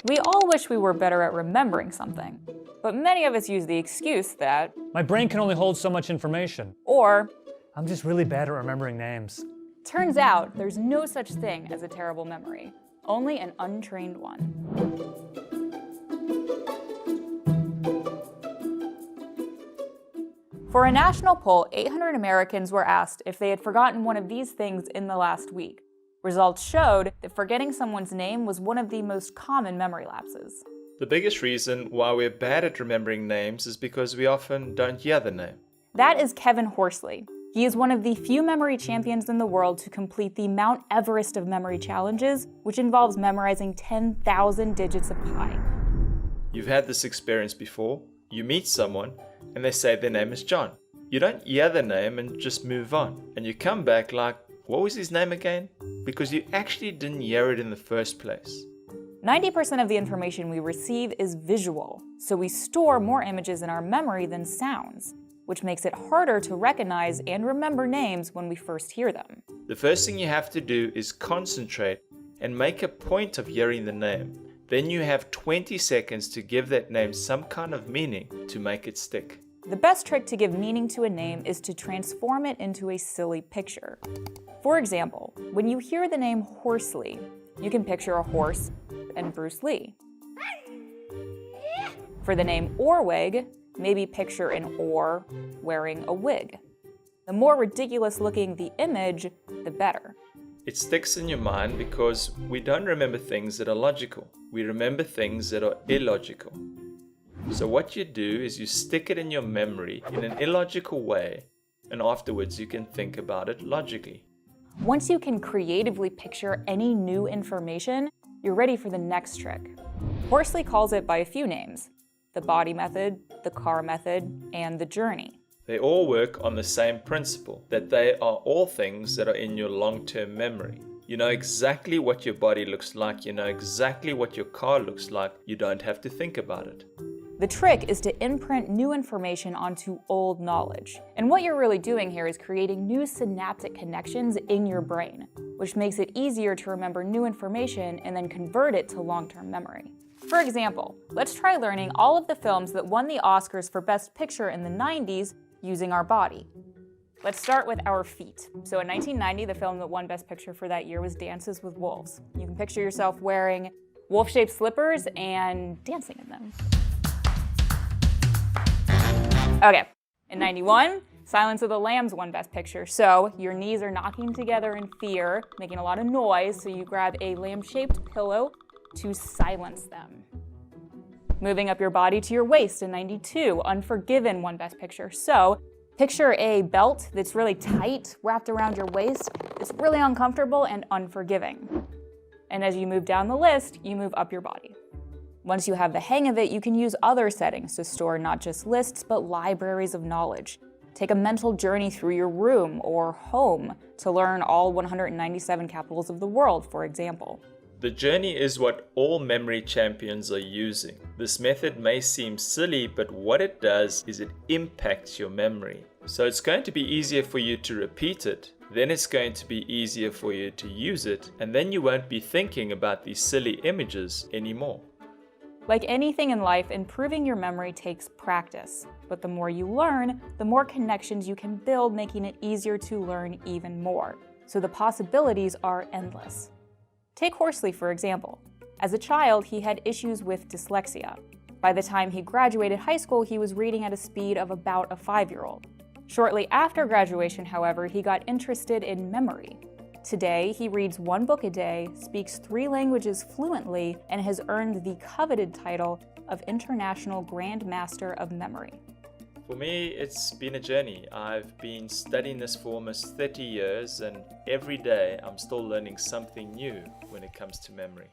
We all wish we were better at remembering something, but many of us use the excuse that, my brain can only hold so much information. Or, I'm just really bad at remembering names. Turns out there's no such thing as a terrible memory, only an untrained one. For a national poll, 800 Americans were asked if they had forgotten one of these things in the last week. Results showed that forgetting someone's name was one of the most common memory lapses. The biggest reason why we're bad at remembering names is because we often don't hear the name. That is Kevin Horsley. He is one of the few memory champions in the world to complete the Mount Everest of memory challenges, which involves memorizing 10,000 digits of pi. You've had this experience before. You meet someone and they say their name is John. You don't hear the name and just move on. And you come back like, what was his name again? Because you actually didn't hear it in the first place. 90% of the information we receive is visual, so we store more images in our memory than sounds, which makes it harder to recognize and remember names when we first hear them. The first thing you have to do is concentrate and make a point of hearing the name. Then you have 20 seconds to give that name some kind of meaning to make it stick. The best trick to give meaning to a name is to transform it into a silly picture. For example, when you hear the name Horsley, you can picture a horse and Bruce Lee. For the name Orwig, maybe picture an oar wearing a wig. The more ridiculous looking the image, the better. It sticks in your mind because we don't remember things that are logical. We remember things that are illogical. So what you do is you stick it in your memory in an illogical way, and afterwards you can think about it logically. Once you can creatively picture any new information, you're ready for the next trick. Horsley calls it by a few names: the body method, the car method, and the journey. They all work on the same principle, that they are all things that are in your long-term memory. You know exactly what your body looks like, you know exactly what your car looks like, you don't have to think about it. The trick is to imprint new information onto old knowledge. And what you're really doing here is creating new synaptic connections in your brain, which makes it easier to remember new information and then convert it to long-term memory. For example, let's try learning all of the films that won the Oscars for Best Picture in the 90s using our body. Let's start with our feet. So in 1990, the film that won Best Picture for that year was Dances with Wolves. You can picture yourself wearing wolf-shaped slippers and dancing in them. Okay, in 91, Silence of the Lambs won Best Picture. So your knees are knocking together in fear, making a lot of noise, so you grab a lamb-shaped pillow to silence them. Moving up your body to your waist in 92, Unforgiven won Best Picture. So picture a belt that's really tight, wrapped around your waist. It's really uncomfortable and unforgiving. And as you move down the list, you move up your body. Once you have the hang of it, you can use other settings to store not just lists, but libraries of knowledge. Take a mental journey through your room or home to learn all 197 capitals of the world, for example. The journey is what all memory champions are using. This method may seem silly, but what it does is it impacts your memory. So it's going to be easier for you to repeat it, then it's going to be easier for you to use it, and then you won't be thinking about these silly images anymore. Like anything in life, improving your memory takes practice. But the more you learn, the more connections you can build, making it easier to learn even more. So the possibilities are endless. Take Horsley, for example. As a child, he had issues with dyslexia. By the time he graduated high school, he was reading at a speed of about a 5-year-old. Shortly after graduation, however, he got interested in memory. Today, he reads 1 book a day, speaks 3 languages fluently, and has earned the coveted title of International Grand Master of Memory. For me, it's been a journey. I've been studying this for almost 30 years, and every day I'm still learning something new when it comes to memory.